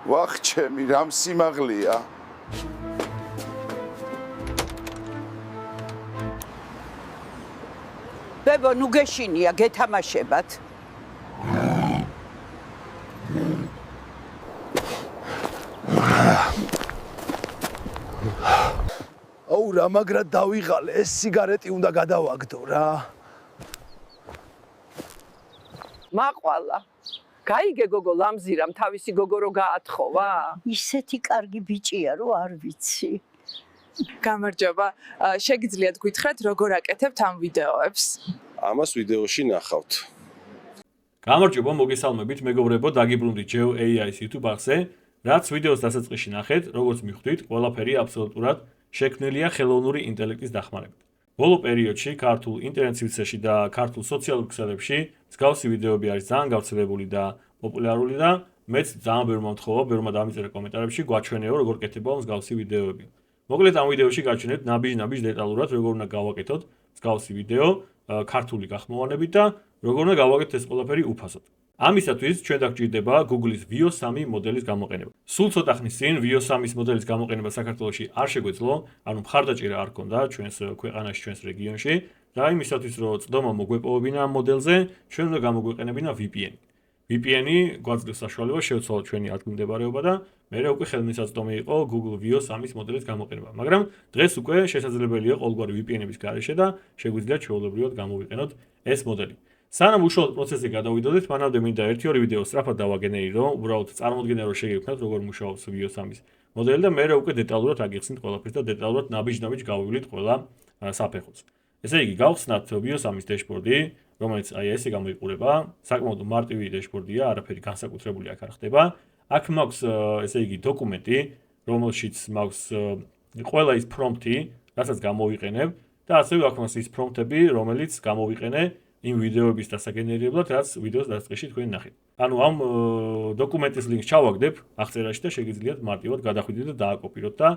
ვახ ჩემი რამ სიმაღლეა. ბებო, ნუ გეშინია, გეთამაშებათ. აუ რა მაგრად დავიღალე, ეს სიგარეტი უნდა გადავაგდო რა. მაყვალა. გაიგე გოგო ლამზირამ თავისი გოგო რო გაათხოვა? ისეთი კარგი ბიჭია, რომ არ ვიცი. გამარჯობა. შეგიძლიათ გითხრათ, როგორ აკეთებთ ამ ვიდეოებს? ამას ვიდეოში ნახავთ. გამარჯობა, მოგესალმებით, მეგობრებო, დაგიბრუნდით Geo AI-ის YouTube არხზე, რაც ვიდეოს დასაწყისში ნახეთ, როგორც მიხვდით, ყველაფერი აბსოლუტურად შექმნილია ხელოვნური ინტელექტის დახმარებით. ბოლო პერიოდში ქართულ ინტერნეტ სივრცეში და ქართულ სოციალურ ქსელებში მსგავსი ვიდეოები არის ძალიან გავრცელებული და პოპულარული და მეც ძალიან ბევრი მომთხოვა, ბევრმა დამიწერა კომენტარებში, გვაჩვენეო, როგორ კეთდება მსგავსი ვიდეოები. მოკლედ ამ ვიდეოში გაჩვენებთ ნაბიჯ-ნაბიჯ დეტალურად, როგორ უნდა გავაკეთოთ მსგავსი ვიდეო ქართული გახმოვანებით და როგორ უნდა გავაკეთოთ ეს ყველაფერი უფასოდ. ამისათვის ჩვენ დაგჭირდება Google-ის Veo 3 მოდელის გამოყენება. სულ ცოტა ხნის წინ Veo 3-ის მოდელის გამოყენება საქართველოში არ შეგვეძლო, ანუ მხარდაჭერა არ ჰქონდა ჩვენს ქვეყანაში, ჩვენს რეგიონში და იმისათვის რომ წდომა მოგვეპოვებინა ამ მოდელზე, ჩვენ უნდა გამოგვეყენებინა VPN. VPN-ი გვაძლევს საშუალებას შევცვალოთ ჩვენი ადგილმდებარეობა და მერე უკვე ხელმისაწვდომი იყო Google Veo 3-ის მოდელის გამოყენება. მაგრამ დღეს უკვე შესაძლებელია ყოველგვარი VPN-ების გარეშე და შეგვიძლია ჩვეულებრივად გამოვიყენოთ ეს მოდელი. სანამ უშუალოდ პროცესზე გადავიდოდეთ, მანამდე მინდა 1-2 ვიდეო სწრაფად დავაგენერო, უბრალოდ წარმოდგენა რომ შეგექმნათ როგორ მუშაობს Veo 3-ის მოდელი და მერე უკვე დეტალურად აგიხსნით ყველაფერს და დეტალურად ნაბიჯ-ნაბიჯ გავივლით ყველა საფეხურს. ესე იგი, გავხსნათ Veo 3-ის დეშბორდი, რომელიც აი ესე გამოიყურება, საკმაოდ მარტივი დეშბორდია, არაფერი განსაკუთრებული აქ არ ხდება. აქ მაქვს ესე იგი დოკუმენტი, რომელშიც მაქვს ყველა ის პრომპტი, რასაც გამოვიყენებ და ასევე აქ მაქვს ის პრომპტები, რომელიც გამოვიყენე იმ ვიდეოების დასაგენერებლად, რაც ვიდეოს დასაწყისში თქვენ ნახეთ. ანუ ამ დოკუმენტის ლინკს ჩავაგდებ აღწერაში და შეგიძლიათ მარტივად გადახვიდეთ და დააკოპიროთ და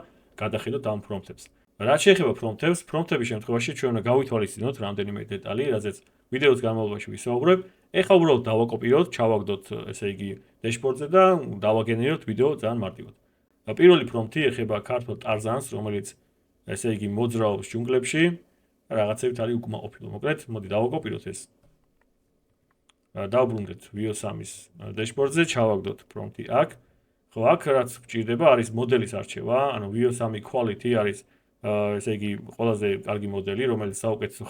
გადახედოთ ამ პრომპტებს. რაც შეეხება პრომპტებს, პრომპტების შემთხვევაში ჩვენ უნდა გავითვალისწინოთ რამდენიმე დეტალი, რაზეც ვიდეოს განმავლობაში ვისაუბრებ. ეხლა უბრალოდ დავაკოპიროთ, ჩავაგდოთ, ესე იგი, დეშბორდზე და დავაგენეროთ ვიდეო ძალიან მარტივად. პირველი პრომპტი ეხება ქართულ ტარზანს, რომელიც ესე იგი მოძრაობს ჯუნგლებში. რაღაცებით არის უკმაყოფილო. მოკლედ, მოდი დავაკოპიროთ ეს. დავბრუნდეთ Veo 3-ის დეშბორდზე, ჩავაგდოთ პრომპტი აქ. ხო, აქ რაც გვჭირდება არის მოდელის არჩევა, ანუ Veo 3 quality არის ესე იგი ყველაზე კარგი მოდელი, რომელიც საუკეთესო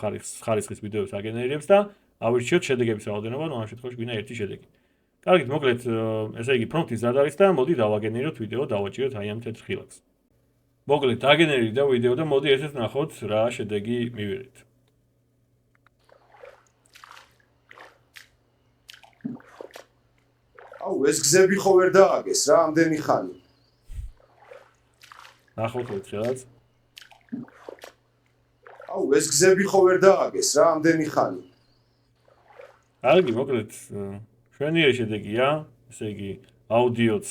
ხარისხის ვიდეოს აგენერირებს და ავირჩიოთ შედეგების რაოდენობა, ну ამ შემთხვევაში გვინდა ერთი შედეგი. კარგით, მოკლედ, ესე იგი პრომპტი მზად არის და მოდი დავაგენერიროთ ვიდეო, დავაჭიროთ აი ამ თეთრ ხილაკს. მოკლედ, დაგენერირდა ვიდეო და მოდი ერთად ნახოთ რა შედეგი მივიღეთ. აუ ეს გზები ხო ვერ დააგეს რა ამდენი ხანი. ნახოთ ერთხელაც. აუ ეს გზები ხო ვერ დააგეს რა ამდენი ხანი. კარგი, მოკლედ, შვენიერი შედეგია, ესე იგი, აუდიოც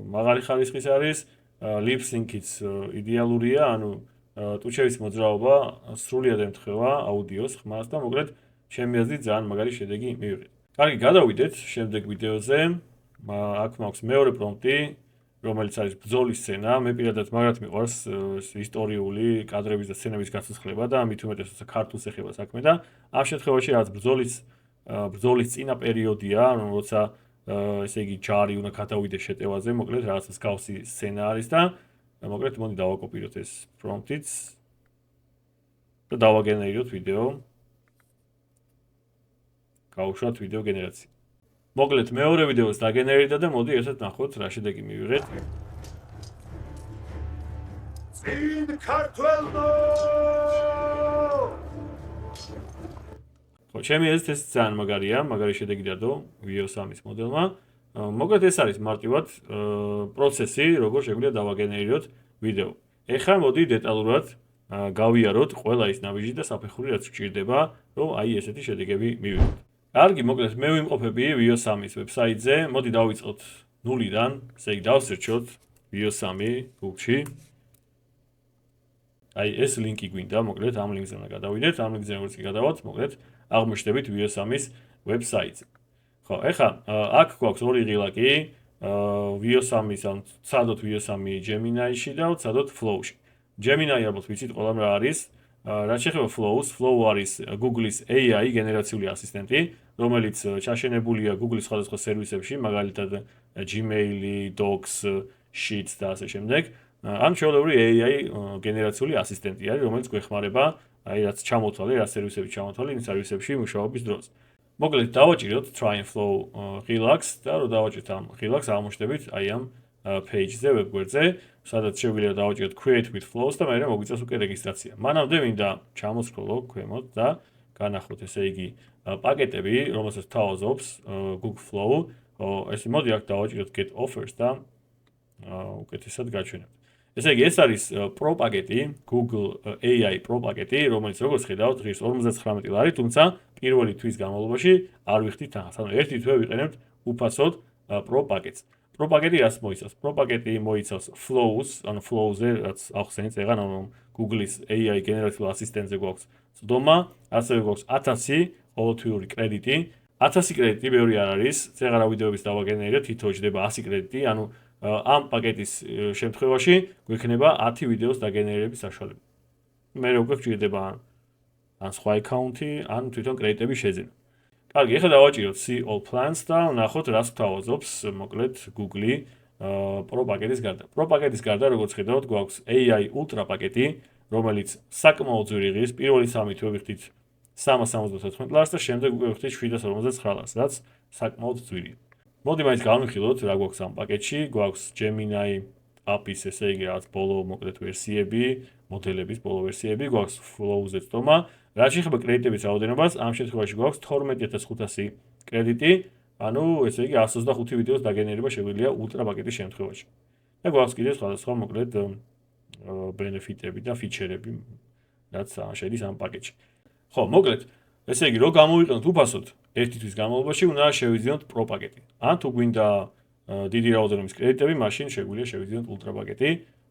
მაღალი ხარისხის არის. ლიპსინკიც იდეალურია, ანუ ტუჩევის მოძრაობა სრულად ემთხვევა აუდიოს ხმას და მოკლედ ჩემი აზრით ძალიან მაგარი შედეგი მივიღეთ. კარგი, გადავიდეთ შემდეგ ვიდეოზე. აქ მაქვს მეორე პრომპტი, რომელიც არის ბრძოლის სცენა. მე პირადად მაგრად მიყვარს ისტორიული კადრების და სცენების გაცოცხლება და მით უმეტეს როცა ქართულს ეხება საქმე და ამ შემთხვევაში რაც ბრძოლის წინა პერიოდია, როცა ესე იგი ჯარი უნდა გადავიდეს შეტევაზე, მოკლედ რაღაც მსგავსი სცენა არის და მოკლედ მოდი დავაკოპიროთ ეს პრომპტიც და დავაგენერიროთ ვიდეო. გავუშვათ ვიდეო გენერაცია. მოკლედ მეორე ვიდეოს დაგენერირდა და მოდი ერთად ნახოთ რა შედეგი მივიღეთ. წინ ქართველო! ხო, ჩემი აზრით ეს ძალიან მაგარია, მაგარი შედეგი დადო Veo 3-ის მოდელმა. მოკლედ ეს არის მარტივად პროცესი, როგორ შეგვიძლია დავაგენერიროთ ვიდეო. ეხლა მოდი დეტალურად გავიაროთ ყველა ის ნაბიჯი და საფეხური, რაც გვჭირდება, რომ აი ესეთი შედეგები მივიღოთ. კარგი, მოკლედ მე ვიმყოფები Veo 3-ის ვებსაიტზე. მოდი დავიწყოთ ნულიდან, ესე იგი დავსერჩოთ Veo 3 Google-ში. აი ეს ლინკი გვინდა, მოკლედ ამ ლინკზე უნდა გადავიდეთ, ამ ლინკზე როგორც კი გადავალთ, მოკლედ აღმოჩნდებით Veo 3-ის ვებსაიტზე. ხო, ეხლა აქ გვაქვს ორი ღილაკი, VO3-ის ან ვცადოთ VO3 Gemini-ში და ვცადოთ Flow-ში. Gemini ალბათ ვიცით ყველამ რა არის. რაც შეეხება Flow-ს, Flow არის Google-ის AI გენერაციული ასისტენტი, რომელიც ჩაშენებულია Google-ის სხვადასხვა სერვისებში, მაგალითად Gmail-ი, Docs, Sheets და ასე შემდეგ. ან ჩვეულებრივი AI გენერაციული ასისტენტი არის, რომელიც გვეხმარება, აი რაც ჩამოთვალე, რა სერვისებში ჩამოთვალე, იმ სერვისებში მუშაობის დროს. მოკლედ დავაჭიროთ try and flow Relax და რო დავაჭიროთ ამ Relax აღმოჩნდებით აი ამ page-ზე, web-გვერდზე, სადაც შეგვიძლია დავაჭიროთ create with flows და მერე მოგვიწევს უკვე რეგისტრაცია. მანამდე მინდა ჩამოსკროლო ქვემოთ და განახოთ ესე იგი პაკეტები, რომელსაც თავაზობს Google Flow. ესე მოდი აქ დავაჭიროთ get offers და უკეთესად გაჩვენებთ. ესე იგი ეს არის Pro პაკეტი, Google AI Pro პაკეტი, რომელიც როგორც ხედავთ, ღირს 59 ლარი, თუმცა პირველი თვის განმავლობაში არ ვიხდით თანხას. ანუ ერთი თვე ვიყენებთ უფასოდ Pro პაკეტს. Pro პაკეტი რას მოიცავს? Pro პაკეტი მოიცავს Flows, ანუ Flows-ზე, რაც ახსენეთ წეგან, ანუ Google-ის AI გენერაციულ ასისტენტზე გვაქვს წვდომა, ასევე გვაქვს 1000 ყოველთვიური კრედიტი. 1000 კრედიტი ბევრი არ არის, წეგარა ვიდეოების დავაგენერე, თითო ჯდება 100 კრედიტი, ანუ ამ პაკეტის შემთხვევაში გვექნება 10 ვიდეოს დაგენერირების საშუალება. მე უკვე გვჭირდება ან სხვა აკაუნთი, ან თვითონ კრედიტების შეძენა. კარგი, ეხლა დავაჭიროთ see all plans და ვნახოთ რას გვთავაზობს მოკლედ Google-ი Pro პაკეტის გარდა. Pro პაკეტის გარდა, როგორც ხედავთ, გვაქვს AI Ultra პაკეტი, რომელიც საკმაოდ ძვირი ღირს, პირველი 3 თვე ვიხდით 374 ლარს და შემდეგ უკვე ვიხდით 759 ლარს, რაც საკმაოდ ძვირია. მოდი მაინც გავმიხილოთ რა გვაქვს ამ პაკეტში. გვაქვს Gemini API-ის, ესე იგი რაღაც ბოლო მოკლედ ვერსიები, მოდელების ბოლო ვერსიები, გვაქვს Flow-ზე წვდომა. რაც შეეხება კრედიტების რაოდენობას, ამ შემთხვევაში გვაქვს 12500 კრედიტი, ანუ ესე იგი 125 ვიდეოს დაგენერირება შეგვიძლია Ultra პაკეტის შემთხვევაში. და გვაქვს კიდევ სხვადასხვა მოკლედ ბენეფიტები და ფიჩერები, რაც შედის ამ პაკეტში. ხო, მოკლედ, ესე იგი, რო გამოვიყენოთ უფასოდ ერთი თვის განმავლობაში, უნდა შევიძინოთ Pro პაკეტი. ან თუ გვინდა დიდი რაოდენობის კრედიტები, მაშინ შეგვიძლია შევიძინოთ Ultra პაკეტი,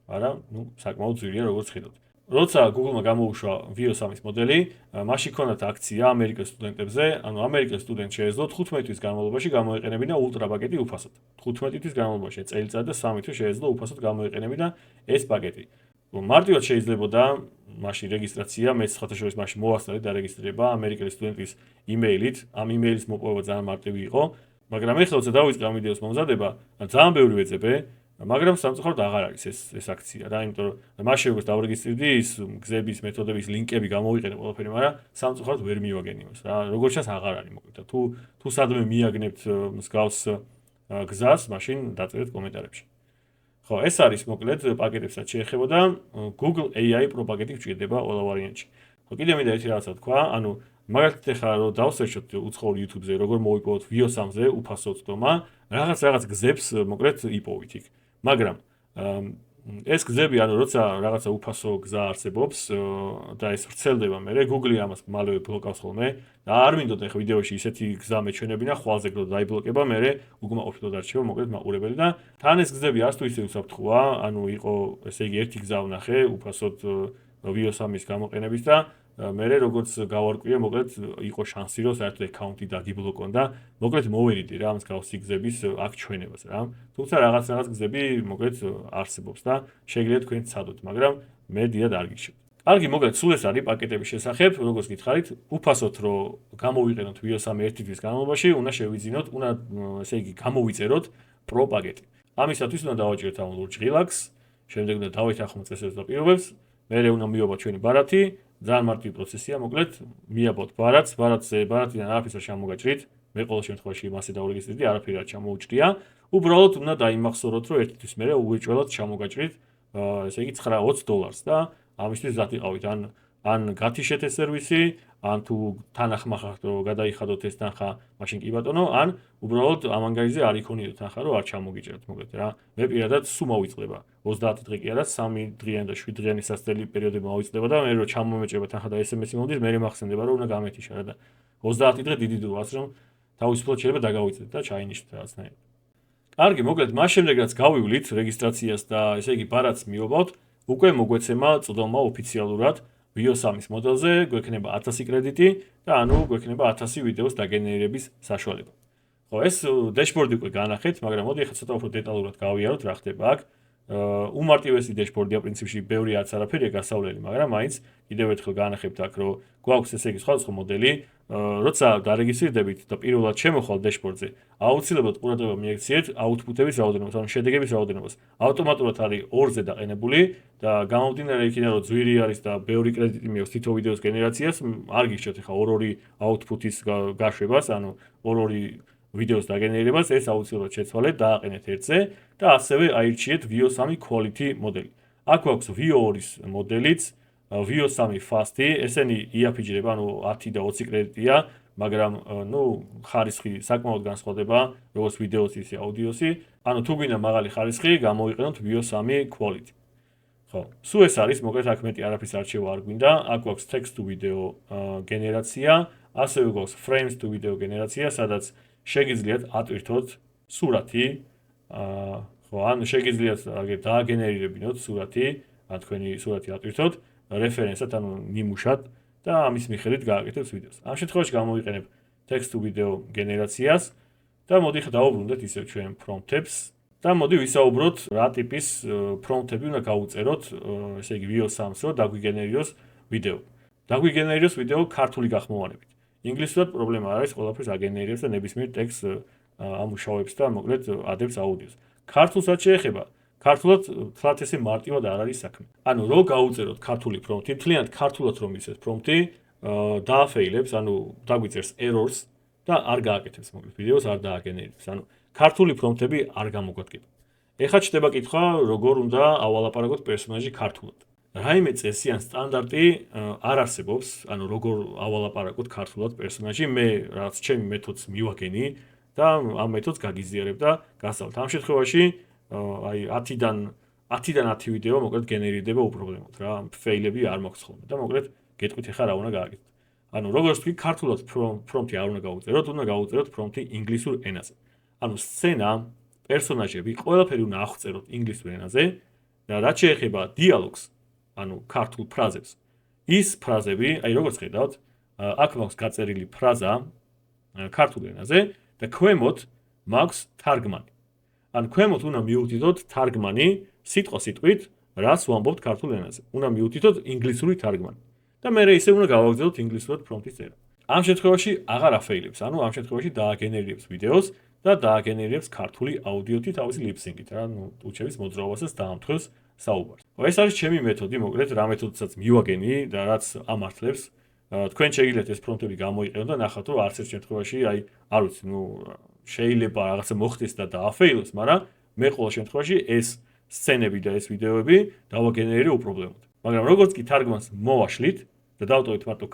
მაგრამ ნუ საკმაოდ ძვირია როგორც ხედავთ. როცა Google-მა გამოუშვა VO3-ის მოდელი, მაშინ ქონდათ აქცია ამერიკელ სტუდენტებზე, ანუ ამერიკელ სტუდენტს შეეძლო 15 თვის განმავლობაში გამოეყენებინა Ultra პაკეტი უფასოდ. 15 თვის განმავლობაში წელიწად და 3 თვე შეეძლო უფასოდ გამოეყენებინა ეს პაკეტი. მარტივად შეიძლებოდა მაშინ რეგისტრაცია, მეც ხათაშორის მაშინ მოვასწრე დარეგისტრირება ამერიკელი სტუდენტის იმეილით, ამ იმეილის მოპოვება ძალიან მარტივი იყო, მაგრამ ეხლა როცა დავიწყე ამ ვიდეოს მომზადება, ძალიან ბევრი ვეძებე, მაგრამ სამწუხაროდ აღარ არის ეს აქცია რა, იმიტომ რომ მაშინ როგორც დავრეგისტრირდი, ის გზების, მეთოდების ლინკები გამოვიყენე ყველაფერი, მაგრამ სამწუხაროდ ვერ მივაგენიოს რა, როგორც ჩანს აღარ არის მოკლედ. თუ სადმე მიაგნებთ მსგავს გზას, მაშინ დაწერეთ კომენტარებში. ხო, ეს არის მოკლედ პაკეტებსაც შეეხებოდა Google AI Pro პაკეტი გვჭირდება ყველა ვარიანტში. ხო, კიდევ მინდა ერთი რაღაცა თქვა, ანუ მაგალითად ეხლა რომ დავსერჩოთ უცხოურ YouTube-ზე, როგორ მოვიპოვოთ VO3-ზე უფასო წვდომა, რაღაც გზებს მოკლედ იპოვით იქ. მაგრამ ეს გზები, ანუ როცა რაღაცა უფასო გზა არსებობს და ეს ვრცელდება, მე Google ამას მალევე ბლოკავს ხოლმე და არ მინდოდა ეხლა ვიდეოში ისეთი გზა მეჩვენებინა, ხვალზე გლო დაიბლოკება, მე უკმაყოფილად არჩევა მოკლედ მაყურებელი და თან ეს გზები არც თუ ისე უსაფრთხოა, ანუ იყო ესე იგი ერთი გზა ვნახე უფასოდ VO3-ის გამოყენების და მე როგორც გავარკვია, მოკლედ იყო შანსი რომ საერთოდ აკაუნტი დაგიბლოკონ და მოკლედ მოვერიდი რა ამ მსგავსი გზების აქ ჩვენებას რა. თუმცა რაღაც გზები მოკლედ არსებობს და შეგიძლიათ თქვენ ცადოთ, მაგრამ მე დიდად არ გიჩვენებთ. კარგი, მოკლედ სულ ეს არის პაკეტების შესახებ, როგორც გითხარით, უფასოდ რომ გამოვიყენოთ VO3 ერთი თვის განმავლობაში, უნდა შევიძინოთ, უნდა ესე იგი გამოვიწეროთ Pro პაკეტი. ამისათვის უნდა დავაჭიროთ ამ ლურჯ Relax, შემდეგ უნდა დავითანხმოთ წესებს და პირობებს, მერე უნდა მივაბოთ ჩვენი ბარათი. ძალიან მარტივი პროცესია, მოკლედ მიაბოთ ბარათიდან არაფერს არ ჩამოგაჭრით, მე ყოველ შემთხვევაში მასე დავრეგისტრირდი, არაფერი არ ჩამოუჭრია. უბრალოდ უნდა დაიმახსოვროთ, რომ ერთი თვის მერე უეჭველად ჩამოგაჭრით, ესე იგი $9-20 და ამისთვის მზად იყავით, ან გათიშეთ ეს სერვისი, ან თუ თანახმა ხართ, რომ გადაიხადოთ ეს თანხა, მაშინ კი ბატონო, ან უბრალოდ ამ ანგარიზე არ იქონიოთ თანხა, რომ არ ჩამოგიჭრათ, მოკლედ რა. მე პირადად სულ მოვიწყდება 30 დღე კი არა, 3 დღიანი და 7 დღიანი სასწრაფო პერიოდები მოვიწყდება და მე რო ჩამომეჭება თანხა და SMS-ი მომდის, მე მახსენდება, რომ უნდა გამეთიშა რა და 30 დღე დიდი დროა, რომ თავისუფლად შეიძლება დაგავიწყდეთ და ჩაინიშნოთ რაღაცნაირად. კარგი, მოკლედ მას შემდეგ რაც გავივლით რეგისტრაციას და ესე იგი ბარათს მივაბავთ, უკვე მოგვეცემა წვდომა ოფიციალურად VO3-ის მოდელზე, გვექნება 1000 კრედიტი და ანუ გვექნება 1000 ვიდეოს დაგენერირების საშუალება. ხო, ეს დეშბორდი უკვე განახეთ, მაგრამ მოდი ახლა ცოტა უფრო დეტალურად გავიაროთ რა ხდება აქ. უმარტივესი დეშბორდია პრინციპში, ბევრი არც არაფერია გასავლელი, მაგრამ მაინც კიდევ ერთხელ განახებთ აქ, რომ გვაქვს ესე იგი სხვადასხვა მოდელი, როცა დარეგისტრირდებით და პირველად შემოხვალ დეშბორდზე, აუცილებლად ყურადღება მიექციეთ აუთპუტების რაოდენობას, ანუ შედეგების რაოდენობას. ავტომატურად არის 2-ზე დაყენებული და გამომდინარე იქიდან, რომ ძვირი არის და ბევრი კრედიტი მიაქვს თითო ვიდეოს გენერაციას, არ გიხსნათ ახლა 2-2 აუთპუტის გაშვებას, ანუ 2-2 ვიდეოს დაგენერებას, ეს აუცილებლად შეცვალეთ, დააყენეთ 1-ზე და ასევე აირჩიეთ VO3 Quality მოდელი. აქ გვაქვს VO2-ის მოდელიც, VO3 Fast-ი, ესენი იაფიჯრება, ანუ 10 და 20 კრედიტია, მაგრამ ხარისხი საკმაოდ განსხვავდება, როგორც ვიდეოს ისე აუდიოსი. ანუ თუ გვინდა მაღალი ხარისხი, გამოიყენოთ VO3 Quality. ხო, სულ ეს არის, მოკლედ აქ მეტი არაფრის არჩევა არ გვინდა. აქ გვაქვს text to video გენერაცია, ასევე გვაქვს frames to video გენერაცია, სადაც შეგიძლიათ ატვირთოთ სურათი, ხო, ან შეგიძლიათ დააგენერირებინოთ სურათი, ან თქვენი სურათი ატვირთოთ რეფერენსად, ანუ ნიმუშად და ამის მიხედვით გააკეთებთ ვიდეოს. ამ შემთხვევაში გამოვიყენებ text to video გენერაციას და მოდი ხა დავუბრუნდეთ ისევ ჩვენ პრომპტებს და მოდი ვისაუბროთ რა ტიპის პრომპტები უნდა გავუწეროთ, ესე იგი VO3-ს, რომ დაგვიგენერიროს ვიდეო. დაგვიგენერიროს ვიდეო ქართული გახმოვანებით. ინგლისურად პრობლემა არ არის, ყველაფერს აგენერირებს და ნებისმიერ ტექსტს ამუშავებს და მოკლედ ადებს აუდიოს. ქართულსაც შეეხება, ქართულად თლათ ესე მარტივად არ არის საქმე. ანუ რო გაუწეროთ ქართული პრომპტი, მთლიანად ქართულად რომ ისეთ პრომპტი დააფეილებს, ანუ დაგვიწერს errors და არ გააკეთებს მოკლედ ვიდეოს არ დააგენერირებს. ანუ ქართული პრომპტები არ გამოგვადგება. ეხლა ჩდება კითხვა, როგორ უნდა ავალაპარაკოთ პერსონაჟი ქართულად. რაიმე წესი ან სტანდარტი არ არსებობს, ანუ როგორ ავალაპარაკოთ ქართულად პერსონაჟი, მე რაც ჩემი მეთოდს მივაგენი და ამ მეთოდს გაგიზიარებ და გასწავლთ. ამ შემთხვევაში აი 10-დან 10 ვიდეო მოკლედ გენერირდება უპრობლემოდ რა, ფეილები არ მაქვს ხოლმე და მოკლედ გეტყვით ახლა რა უნდა გააკეთოთ. ანუ როგორც თქვი, ქართულად პრომპტი არ უნდა გავუწეროთ, უნდა გავუწეროთ პრომპტი ინგლისურ ენაზე. ანუ სცენა, პერსონაჟები, ყველაფერი უნდა აღწეროთ ინგლისურ ენაზე და რაც შეეხება დიალოგს, ანუ ქართულ ფრაზებს. ის ფრაზები, აი როგორც ხედავთ, აქ მაქვს გაწერილი ფრაზა ქართულ ენაზე და ქვემოთ მაქვს თარგმანი. ან ქვემოთ უნდა მიუთითოთ თარგმანი სიტყვა-სიტყვით, რას ვამბობთ ქართულ ენაზე. უნდა მიუთითოთ ინგლისური თარგმანი. და მე ისე უნდა გავაგზავნოთ ინგლისურად პრომპტის წერა. ამ შემთხვევაში აღარ აფეილებს, ანუ ამ შემთხვევაში დააგენერირებს ვიდეოს და დააგენერირებს ქართული აუდიოთი თავისი ლიპსინგით, რა, უჩევის მოძრაობასაც დაამთხევს საუბარს. ეს არის ჩემი მეთოდი, მოკლედ რა მეთოდსაც მივაგენი და რაც ამართლებს. თქვენ შეგიძლიათ ეს პრომპტები გამოიყენოთ და ნახოთ, რომ არც ერთ შემთხვევაში, აი, არ ვიცი, შეიძლება რაღაცა მოხდეს და დააფეილოს, მაგრამ მე ყოველ შემთხვევაში ეს სცენები და ეს ვიდეოები დავაგენერირე უპრობლემოდ. მაგრამ როგორც კი თარგმანს მოვაშლით და დავტოვეთ მარტო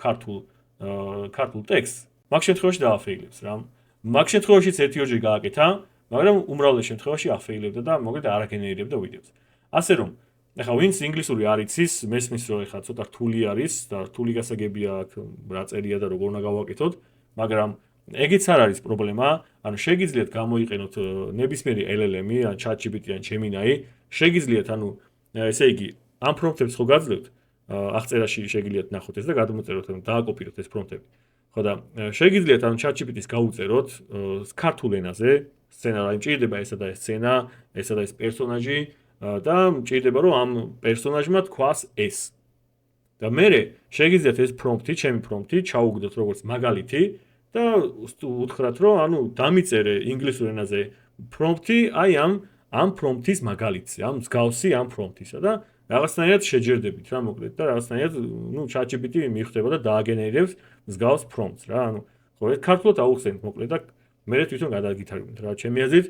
ქართულ ტექსტს, მაგ შემთხვევაში დააფეილებს რა. მაგ შემთხვევაშიც ერთი-ორჯერ გააკეთა, მაგრამ უმრავლეს შემთხვევაში აფეილებდა და მოკლედ არ აგენერირებდა ვიდეოს. ასე რომ, ახლა ვინც ინგლისური არ იცის, მესმის რომ ახლა ცოტა რთული არის და რთული გასაგებია აქ რა წერია და როგორ უნდა გავაკეთოთ, მაგრამ ეგეც არ არის პრობლემა, ანუ შეგიძლიათ გამოიყენოთ ნებისმიერი LLM-ი, ან ChatGPT ან Gemini, შეგიძლიათ ანუ ესე იგი ამ პრომპტებს ხო გაძლევთ, აღწერაში შეგიძლიათ ნახოთ ეს და გადმოწეროთ, ანუ დააკოპიროთ ეს პრომპტები. ხო და შეგიძლიათ ანუ ChatGPT-ს გაუწეროთ ქართულ ენაზე, სცენა რა იმჭირდება ესა და ეს სცენა, ესა და ეს პერსონაჟი და მჭირდება რომ ამ პერსონაჟმა თქვას ეს. და მე შეგიძლიათ ეს პრომპტი, ჩემი პრომპტი ჩაუგდოთ როგორც მაგალითი და უთხრათ რომ ანუ დამიწერე ინგლისურ ენაზე პრომპტი აი ამ პრომპტის მაგალითზე, ამ მსგავსი ამ პრომპტისა და რაღაცნაირად შეჯერდებით რა მოკლედ და რაღაცნაირად ChatGPT მიხვდება და დააგენერირებს მსგავს პრომპტს რა. ანუ ხო ეს ქართულად აუხსენით მოკლედ და მე თვითონ გადაგითარგმნით რა. ჩემი აზრით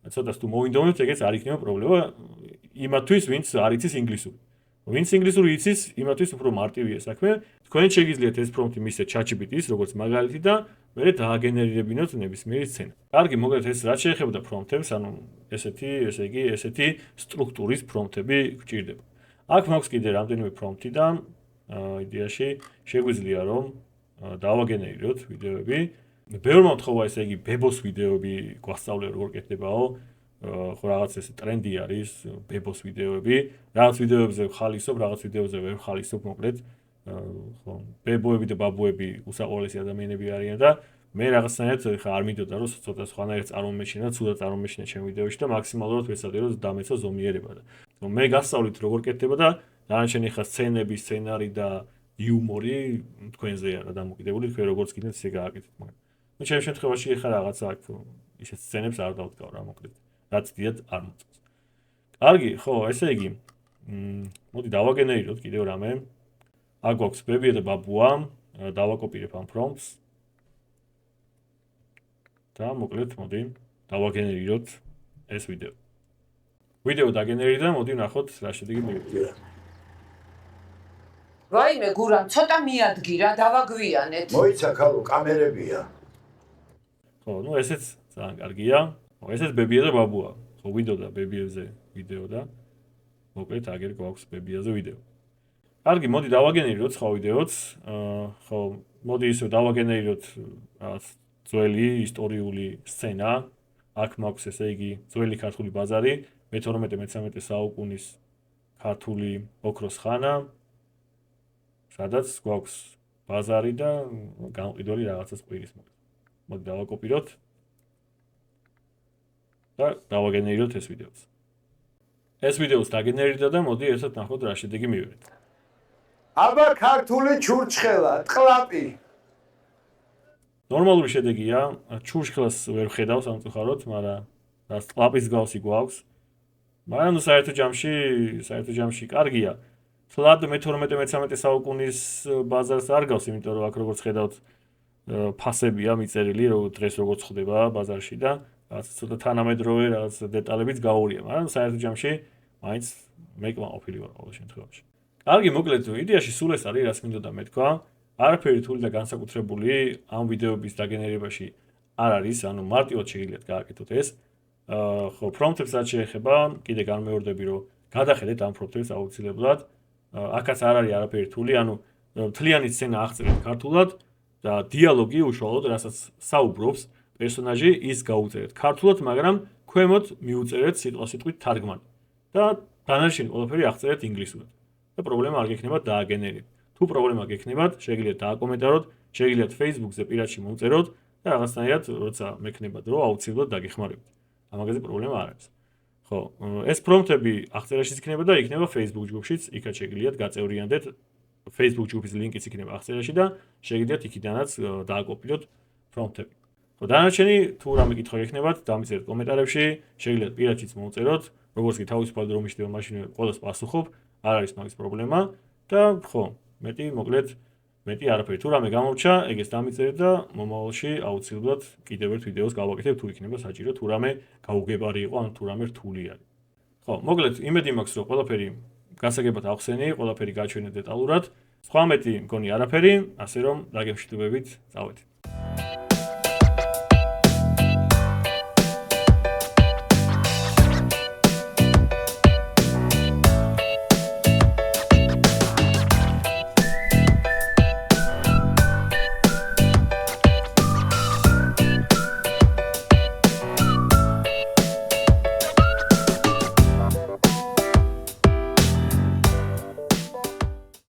ცოტას თუ მოვინდომებთ, ეგეც არ იქნება პრობლემა იმათთვის, ვინც არ იცის ინგლისური. ვინც ინგლისური იცის, იმათთვის უფრო მარტივია საქმე. თქვენ შეგიძლიათ ეს პრომპტი მისცეთ ChatGPT-ს როგორც მაგალითი და მე დააგენერირებინოთ ნებისმიერი სცენა. კარგი, მოკლედ ეს რაც შეეხება პრომპტებს, ანუ ესეთი სტრუქტურის პრომპტები გვჭირდება. აქ მაქვს კიდე რამდენიმე პრომპტი და იდეაში შეგვიძლია რომ დავაგენერიროთ ვიდეოები. ბევრ მომთხოვა ესე იგი ბებოს ვიდეოები გვასწავლე როგორ კეთდებაო. ხო რაღაც ეს ტრენდი არის ბებოს ვიდეოები. რაღაც ვიდეოებზე ვხალისობ, რაღაც ვიდეოებზე ვერ ვხალისობ მოკლედ. ხო, ბებოები და ბაბუები უსაყვარლესი ადამიანები არიან და მე რაღაცნაირად ხა არ მინდოდა რომ ცოტა სხვანაირად წარმომეჩინა, ცუდად წარმომეჩინა ჩემ ვიდეოში და მაქსიმალურად ვეცადე რომ დამეცო ზომიერება და მე გასწავლით როგორ კეთდება და დანარჩენი ხა სცენები, სცენარი და იუმორი თქვენზეა რა დამოკიდებული, თქვენ როგორც გინდათ ისე გააკეთეთ, მაგრამ ну ჩემ შემთხვევაში ხა რაღაცა აქ ისეთ სცენებს არ დავდგავ რა მოკლედ, რაც დიდად არ მოწონს. კარგი, ხო, ესე იგი მოდი დავაგენერიროთ კიდევ რამე. აქ გვაქვს ბებია და ბაბუა, დავაკოპირებ ამ პრომპტს. და მოკლედ მოდი დავაგენერიროთ ეს ვიდეო. ვიდეო დაგენერირდა, მოდი ვნახოთ რა შედეგი მივიღეთ. ვაიმე გურამ, ცოტა მიადგი რა, დავაგვიანეთ. მოიცა ქალო, კამერებია. ხო, ну ესეც ძალიან კარგია. ხო, ესეც ბებია და ბაბუა. ხო, ვიდეო და ბებიებზე ვიდეო და მოკლედ აგერ გვაქვს ბებიაზე ვიდეო. კარგი, მოდი დავაგენერიროთ სხვა ვიდეოც. ხო, მოდი ისე დავაგენერიროთ რაღაც ძველი ისტორიული სცენა. აქ მაქვს ესე იგი ძველი ქართული ბაზარი, მე-12-მე-13 საუკუნის ქართული ოქროს ხანა. სადაც გვაქვს ბაზარი და გამყიდველი რაღაცას ყვირის მოდი. მოდი დავაკოპიროთ და დავაგენერიროთ ეს ვიდეოც. ეს ვიდეოც დაგენერირდა და მოდი ერთად ნახოთ რა შედეგი მივიღეთ. აბა ქართული ჩურჩხელა, ტყლაპი. ნორმალური შედეგია, ჩურჩხელას ვერ ხედავ სამწუხაროდ, მაგრამ რაც ტყლაპის გავსი გვაქვს. მაგრამ ნუ საერთო ჯამში კარგია. თლად მე-12-მე-13 საუკუნის ბაზარს არ გავს, იმიტომ რომ აქ როგორც ხედავთ ფასებია მიწერილი, რომ დღეს როგორც ხდება ბაზარში და რაღაც ცოტა თანამედროვე რაღაც დეტალებიც გაურია, მაგრამ საერთო ჯამში მაინც მე კმაყოფილი ვარ ყოველ შემთხვევაში. კარგი, მოკლედ იდეაში სულ ეს არის, რაც მინდოდა მეთქვა. არაფერი რთული და განსაკუთრებული ამ ვიდეოების დაგენერირებაში არ არის, ანუ მარტივად შეგიძლიათ გააკეთოთ ეს. ხო, პრომპტებს რაც შეეხება, კიდე განმეორდები, რომ გადახედეთ ამ პრომპტებს აუცილებლად. აქაც არ არის არაფერი რთული, ანუ მთლიანი სცენა აღწერეთ ქართულად და დიალოგი უშუალოდ, რასაც საუბრობს პერსონაჟი, ის გაუწერეთ ქართულად, მაგრამ ქვემოთ მიუწერეთ სიტყვასიტყვით თარგმანი და დანარჩენი ყველაფერი აღწერეთ ინგლისურად. და პრობლემა არ გექნებათ დააგენერირეთ. თუ პრობლემა გექნებათ, შეგიძლიათ დააკომენტაროთ, შეგიძლიათ Facebook-ზე პირადში მოუწეროთ და რაღაცნაირად, როცა მექნებათ დრო, აუცილებლად დაგეხმარებით. ამაგაზე პრობლემა არ არის. ხო, ეს პრომპტები აღწერაშიც იქნება და იქნება Facebook ჯგუფშიც, იქაც შეგიძლიათ გაწევრიანდეთ. Facebook ჯგუფის ლინკიც იქნება აღწერაში და შეგიძლიათ იქიდანაც დააკოპიროთ პრომპტები. ხო, დანარჩენი თუ რამე კითხვა გექნებათ, დამიწერეთ კომენტარებში, შეგიძლიათ პირადშიც მოუწეროთ, როგორც კი თავისუფალ რომ მიშდება მაშინ ყველას პასუხობ, არ არის მაგის პრობლემა და ხო, მეტი არაფერი. თუ რამე გამორჩა, ეგეც დამიწერეთ და მომავალში აუცილებლად კიდევ ერთ ვიდეოს გავაკეთებ, თუ იქნება საჭირო, თუ რამე გაუგებარი იყო, ან თუ რამე რთული არის. ხო, მოკლედ იმედი მაქვს, რომ ყველაფერი გასაგებად ახსენი, ყველაფერი გაჩვენეთ დეტალურად. სხვა მეტი მგონი არაფერი, ასე რომ დაგემშვიდობებით, წავედით.